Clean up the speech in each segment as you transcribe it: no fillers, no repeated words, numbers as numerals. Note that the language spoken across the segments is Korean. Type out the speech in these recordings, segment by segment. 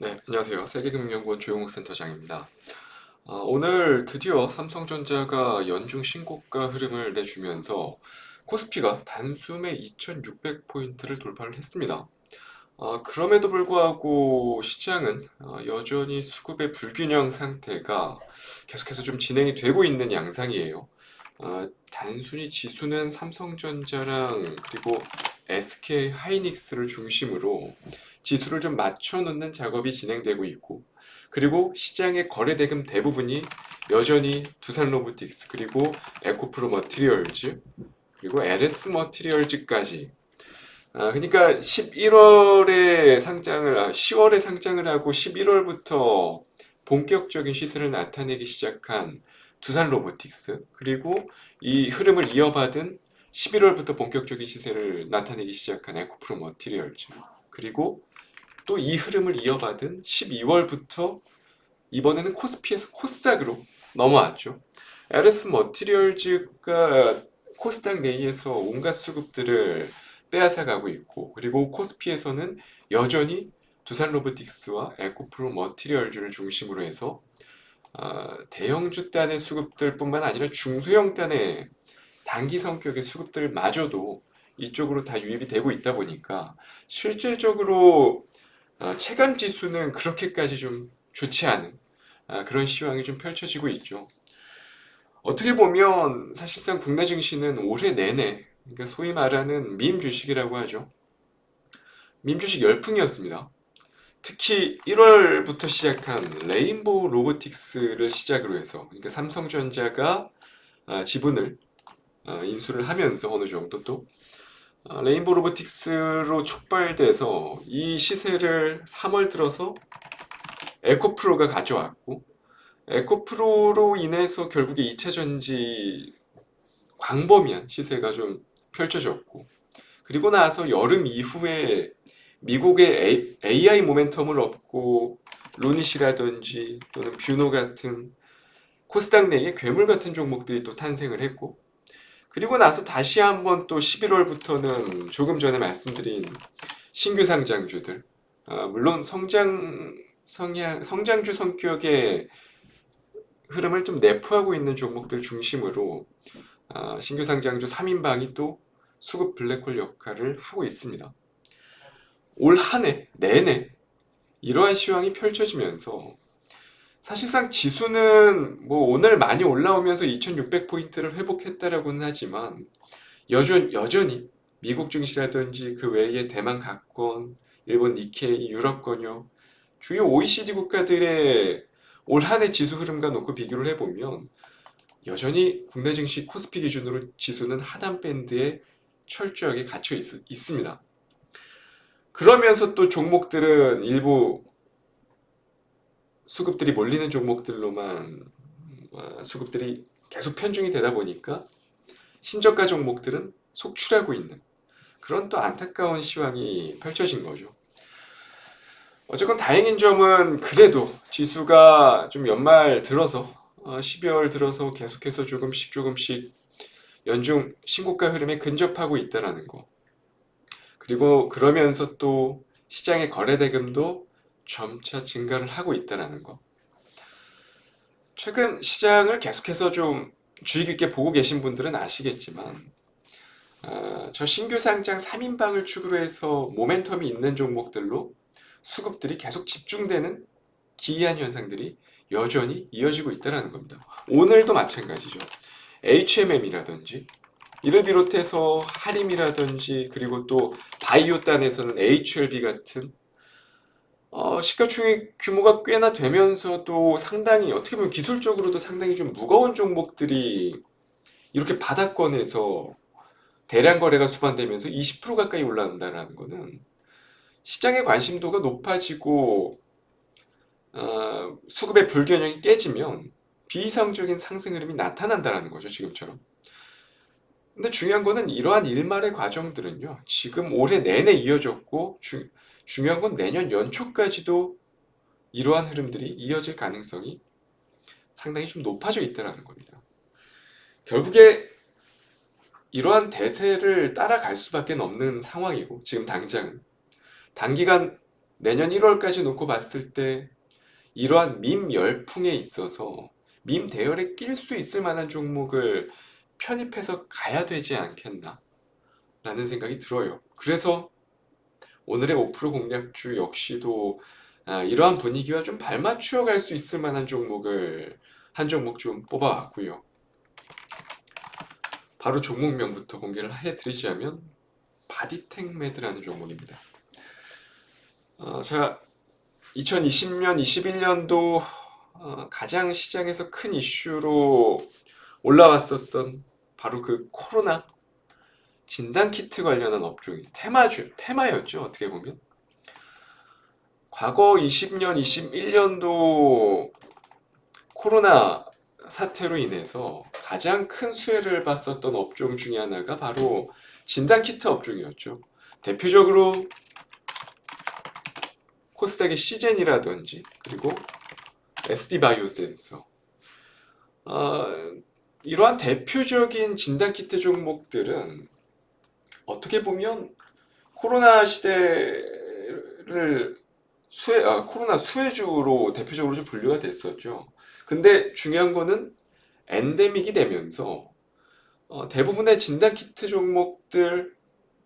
네, 안녕하세요. 세계금융연구원 조용욱 센터장입니다. 오늘 드디어 삼성전자가 연중 신고가 흐름을 내주면서 코스피가 단숨에 2600포인트를 돌파를 했습니다. 그럼에도 불구하고 시장은 여전히 수급의 불균형 상태가 계속해서 좀 진행이 되고 있는 양상이에요. 단순히 지수는 삼성전자랑 그리고 SK 하이닉스를 중심으로 지수를 좀 맞춰놓는 작업이 진행되고 있고, 그리고 시장의 거래대금 대부분이 여전히 두산로보틱스 그리고 에코프로 머티리얼즈 그리고 LS 머티리얼즈까지, 그러니까 10월에 상장을 하고 11월부터 본격적인 시세를 나타내기 시작한 두산 로보틱스, 그리고 이 흐름을 이어받은 11월부터 본격적인 시세를 나타내기 시작한 에코프로 머티리얼즈, 그리고 또 이 흐름을 이어받은 12월부터 이번에는 코스피에서 코스닥으로 넘어왔죠. LS 머티리얼즈가 코스닥 내에서 온갖 수급들을 빼앗아 가고 있고, 그리고 코스피에서는 여전히 두산 로보틱스와 에코프로 머티리얼즈를 중심으로 해서 대형주 단의 수급들뿐만 아니라 중소형 단의 단기 성격의 수급들마저도 이쪽으로 다 유입이 되고 있다 보니까 실질적으로 체감 지수는 그렇게까지 좀 좋지 않은 그런 시황이 좀 펼쳐지고 있죠. 어떻게 보면 사실상 국내 증시는 올해 내내, 그러니까 소위 말하는 밈 주식이라고 하죠. 밈 주식 열풍이었습니다. 특히 1월부터 시작한 레인보우 로보틱스를 시작으로 해서, 그러니까 삼성전자가 지분을 인수를 하면서 어느 정도 또 레인보우 로보틱스로 촉발돼서 이 시세를 3월 들어서 에코프로가 가져왔고, 에코프로로 인해서 결국에 2차 전지 광범위한 시세가 좀 펼쳐졌고, 그리고 나서 여름 이후에 미국의 AI 모멘텀을 얻고 루닛이라든지 또는 뷰노 같은 코스닥 내의 괴물 같은 종목들이 또 탄생을 했고, 그리고 나서 다시 한번 또 11월부터는 조금 전에 말씀드린 신규 상장주들, 물론 성장주 성격의 흐름을 좀 내포하고 있는 종목들 중심으로 신규 상장주 3인방이 또 수급 블랙홀 역할을 하고 있습니다. 올 한 해 내내 이러한 시황이 펼쳐지면서 사실상 지수는 뭐 오늘 많이 올라오면서 2600포인트를 회복했다라고는 하지만 여전히 미국 증시라든지 그 외에 대만 각권, 일본 니케이, 유럽권역, 주요 OECD 국가들의 올 한 해 지수 흐름과 놓고 비교를 해보면 여전히 국내 증시 코스피 기준으로 지수는 하단 밴드에 철저하게 갇혀 있습니다. 그러면서 또 종목들은 일부 수급들이 몰리는 종목들로만 수급들이 계속 편중이 되다 보니까 신저가 종목들은 속출하고 있는 그런 또 안타까운 시황이 펼쳐진 거죠. 어쨌건 다행인 점은 그래도 지수가 좀 연말 들어서 12월 들어서 계속해서 조금씩 연중 신고가 흐름에 근접하고 있다라는 거. 그리고 그러면서 또 시장의 거래 대금도 점차 증가를 하고 있다라는 거. 최근 시장을 계속해서 좀 주의 깊게 보고 계신 분들은 아시겠지만 저 신규 상장 3인방을 축으로 해서 모멘텀이 있는 종목들로 수급들이 계속 집중되는 기이한 현상들이 여전히 이어지고 있다는 겁니다. 오늘도 마찬가지죠. HMM이라든지 이를 비롯해서 하림이라든지 그리고 또 바이오단에서는 HLB 같은 시가총액 규모가 꽤나 되면서도 상당히 어떻게 보면 기술적으로도 상당히 좀 무거운 종목들이 이렇게 바닥권에서 대량 거래가 수반되면서 20% 가까이 올라간다는 것은 시장의 관심도가 높아지고 수급의 불균형이 깨지면 비이상적인 상승 흐름이 나타난다는 거죠, 지금처럼. 근데 중요한 거는 이러한 일말의 과정들은요, 지금 올해 내내 이어졌고 중요한 건 내년 연초까지도 이러한 흐름들이 이어질 가능성이 상당히 좀 높아져 있다는 겁니다. 결국에 이러한 대세를 따라갈 수밖에 없는 상황이고, 지금 당장은 단기간 내년 1월까지 놓고 봤을 때 이러한 밈 열풍에 있어서 밈 대열에 낄 수 있을 만한 종목을 편입해서 가야 되지 않겠나 라는 생각이 들어요. 그래서 오늘의 5% 공략주 역시도 이러한 분위기와 좀 발맞추어 갈 수 있을 만한 종목을 한 종목 좀 뽑아왔고요. 바로 종목명부터 공개를 해드리자면 바디텍메드라는 종목입니다. 제가 2020년, 21년도 가장 시장에서 큰 이슈로 올라왔었던 바로 그 코로나 진단키트 관련한 업종이 테마였죠. 어떻게 보면. 과거 20년, 21년도 코로나 사태로 인해서 가장 큰 수혜를 봤었던 업종 중에 하나가 바로 진단키트 업종이었죠. 대표적으로 코스닥의 시젠이라든지 그리고 SD바이오센서 이러한 대표적인 진단키트 종목들은 어떻게 보면 코로나 시대를 코로나 수혜주로 대표적으로 좀 분류가 됐었죠. 근데 중요한 거는 엔데믹이 되면서 대부분의 진단키트 종목들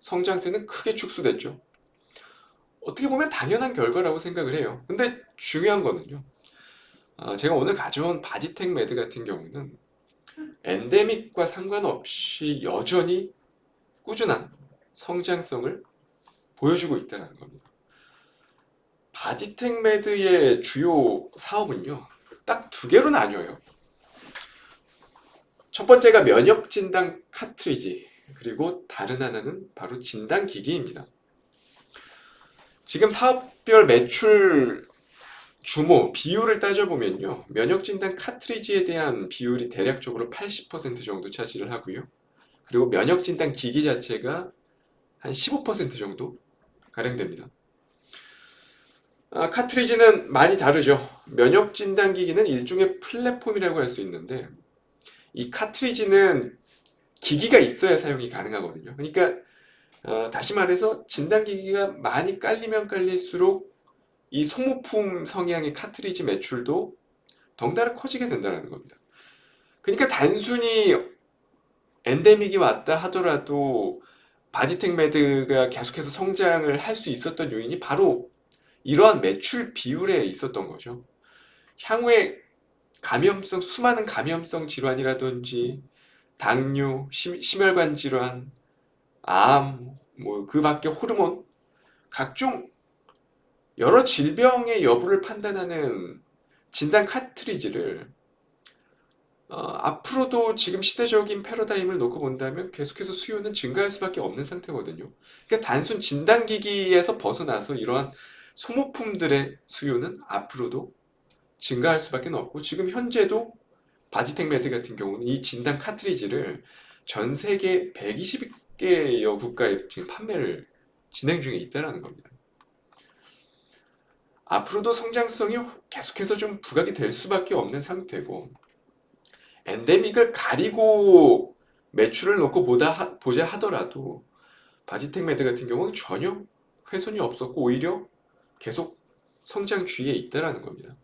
성장세는 크게 축소됐죠. 어떻게 보면 당연한 결과라고 생각을 해요. 근데 중요한 거는요. 제가 오늘 가져온 바디텍 매드 같은 경우는 엔데믹과 상관없이 여전히 꾸준한 성장성을 보여주고 있다는 겁니다. 바디텍 매드의 주요 사업은요, 딱 두 개로 나뉘어요. 첫 번째가 면역 진단 카트리지, 그리고 다른 하나는 바로 진단 기기입니다. 지금 사업별 매출 규모, 비율을 따져보면요, 면역 진단 카트리지에 대한 비율이 대략적으로 80% 정도 차지를 하고요. 그리고 면역 진단 기기 자체가 한 15% 정도 가량 됩니다. 카트리지는 많이 다르죠. 면역 진단 기기는 일종의 플랫폼이라고 할 수 있는데 이 카트리지는 기기가 있어야 사용이 가능하거든요. 그러니까 다시 말해서 진단 기기가 많이 깔리면 깔릴수록 이 소모품 성향의 카트리지 매출도 덩달아 커지게 된다는 겁니다. 그러니까 단순히 엔데믹이 왔다 하더라도 바디텍 매드가 계속해서 성장을 할 수 있었던 요인이 바로 이러한 매출 비율에 있었던 거죠. 향후에 수많은 감염성 질환이라든지 당뇨, 심혈관 질환, 암, 뭐 그 밖에 호르몬, 각종 여러 질병의 여부를 판단하는 진단 카트리지를 앞으로도 지금 시대적인 패러다임을 놓고 본다면 계속해서 수요는 증가할 수밖에 없는 상태거든요. 그러니까 단순 진단기기에서 벗어나서 이러한 소모품들의 수요는 앞으로도 증가할 수밖에 없고 지금 현재도 바디텍 매드 같은 경우는 이 진단 카트리지를 전 세계 120개여 국가에 지금 판매를 진행 중에 있다는 겁니다. 앞으로도 성장성이 계속해서 좀 부각이 될 수밖에 없는 상태고 엔데믹을 가리고 매출을 놓고 보자 하더라도 바디텍 매드 같은 경우는 전혀 훼손이 없었고 오히려 계속 성장 주의에 있다는 겁니다.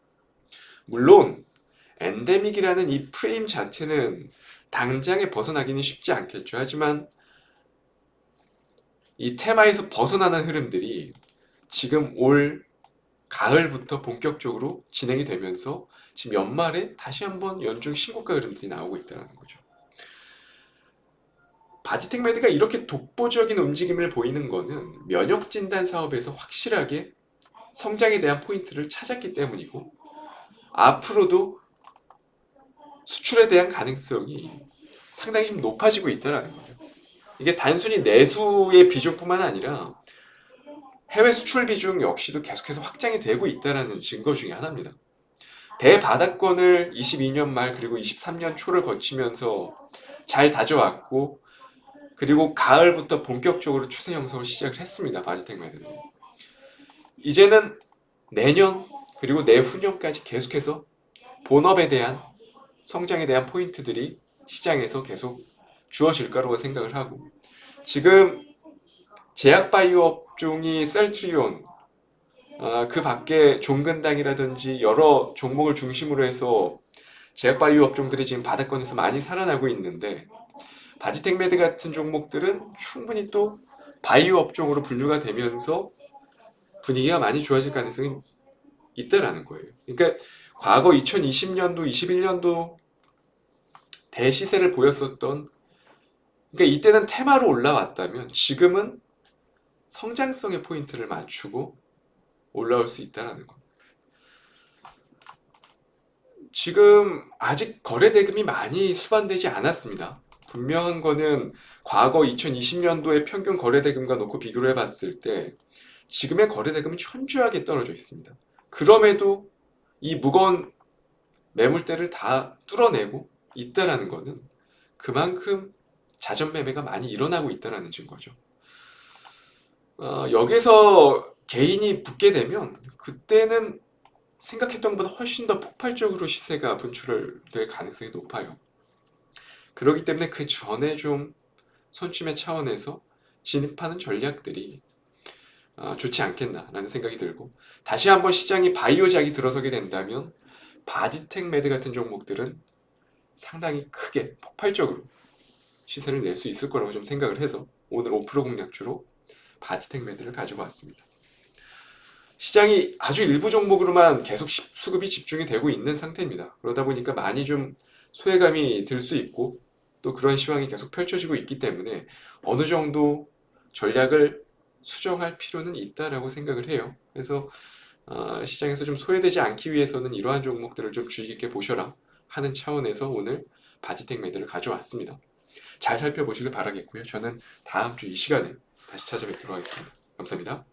물론 엔데믹이라는 이 프레임 자체는 당장에 벗어나기는 쉽지 않겠죠. 하지만 이 테마에서 벗어나는 흐름들이 지금 올 가을부터 본격적으로 진행이 되면서 지금 연말에 다시 한번 연중 신고가 흐름들이 나오고 있다는 거죠. 바디텍 매드가 이렇게 독보적인 움직임을 보이는 거는 면역 진단 사업에서 확실하게 성장에 대한 포인트를 찾았기 때문이고 앞으로도 수출에 대한 가능성이 상당히 좀 높아지고 있다는 거죠. 이게 단순히 내수의 비중뿐만 아니라 해외 수출 비중 역시도 계속해서 확장이 되고 있다는 증거 중에 하나입니다. 대바닥권을 22년 말 그리고 23년 초를 거치면서 잘 다져왔고 그리고 가을부터 본격적으로 추세 형성을 시작을 했습니다. 바디텍 매드는. 이제는 내년 그리고 내후년까지 계속해서 본업에 대한 성장에 대한 포인트들이 시장에서 계속 주어질 거라고 생각을 하고 지금 제약바이오 업종이 셀트리온 그 밖에 종근당이라든지 여러 종목을 중심으로 해서 제약바이오 업종들이 지금 바닥권에서 많이 살아나고 있는데 바디텍메드 같은 종목들은 충분히 또 바이오 업종으로 분류가 되면서 분위기가 많이 좋아질 가능성이 있다라는 거예요. 그러니까 과거 2020년도, 21년도 대시세를 보였었던, 그러니까 이때는 테마로 올라왔다면 지금은 성장성의 포인트를 맞추고 올라올 수 있다는 거. 지금 아직 거래 대금이 많이 수반되지 않았습니다. 분명한 거는 과거 2020년도의 평균 거래 대금과 놓고 비교를 해봤을 때 지금의 거래 대금은 현저하게 떨어져 있습니다. 그럼에도 이 무거운 매물대를 다 뚫어내고 있다라는 거는 그만큼 자전 매매가 많이 일어나고 있다라는 증거죠. 여기서 개인이 붙게 되면 그때는 생각했던 것보다 훨씬 더 폭발적으로 시세가 분출될 가능성이 높아요. 그렇기 때문에 그 전에 좀 손침의 차원에서 진입하는 전략들이 좋지 않겠나라는 생각이 들고, 다시 한번 시장이 바이오작이 들어서게 된다면 바디텍 매드 같은 종목들은 상당히 크게 폭발적으로 시세를 낼 수 있을 거라고 좀 생각을 해서 오늘 5% 공략주로 바디텍 매드를 가지고 왔습니다. 시장이 아주 일부 종목으로만 계속 수급이 집중이 되고 있는 상태입니다. 그러다 보니까 많이 좀 소외감이 들 수 있고 또 그런 시황이 계속 펼쳐지고 있기 때문에 어느 정도 전략을 수정할 필요는 있다라고 생각을 해요. 그래서 시장에서 좀 소외되지 않기 위해서는 이러한 종목들을 좀 주의 깊게 보셔라 하는 차원에서 오늘 바디텍 매드를 가져왔습니다. 잘 살펴보시길 바라겠고요. 저는 다음 주 이 시간에 다시 찾아뵙도록 하겠습니다. 감사합니다.